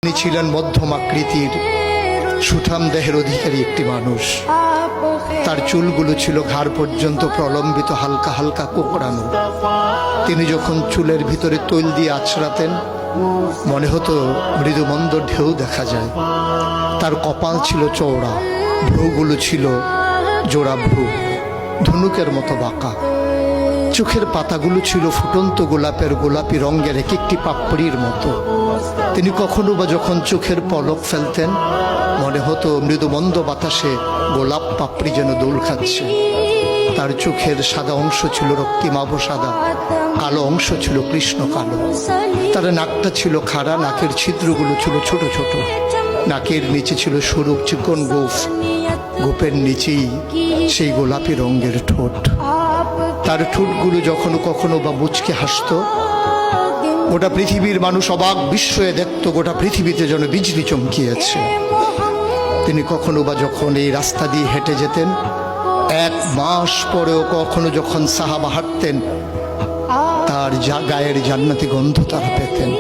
তিনি ছিলেন মধ্যম আকৃতির সুঠাম দেহের অধিকারী একটি মানুষ। তার চুলগুলো ছিল ঘাড় পর্যন্ত প্রলম্বিত, হালকা হালকা কোঁকড়ানো। তিনি যখন চুলের ভিতরে তৈল দিয়ে আছড়াতেন মনে হতো মৃদুমন্দ ঢেউ দেখা যায়। তার কপাল ছিল চওড়া, ভ্রুগুলো ছিল জোড়া ভ্রু, ধনুকের মতো বাঁকা। চোখের পাতাগুলো ছিল ফুটন্ত গোলাপের গোলাপি রঙের এক একটি পাপড়ির মতো। তিনি কখনো বা যখন চোখের পলক ফেলতেন মনে হতো মৃদুমন্দ বাতাসে গোলাপ পাপড়ি যেন দোল খাচ্ছে। তার চোখের সাদা অংশ ছিল রক্তিমাভ সাদা, কালো অংশ ছিল কৃষ্ণ কালো। তার নাকটা ছিল খাড়া, নাকের ছিদ্রগুলো ছিল ছোট ছোট। নাকের নিচে ছিল সরু চিকন গোঁফ, গোঁফের নিচেই সেই গোলাপি রঙের ঠোঁট। তার ঠোঁটগুলো যখনো কখনো বা মুচকে হাসত, গোটা পৃথিবীর মানুষ অবাক বিস্ময়ে দেখত গোটা পৃথিবীতে যেন বিজলি চমকিয়েছে। তিনি কখনো বা যখন এই রাস্তা দিয়ে হেঁটে যেতেন, 1 মাস পরেও কখনো যখন সাহাবা হাঁটতেন, তার গায়ের জান্নাতি গন্ধ তারা পেতেন।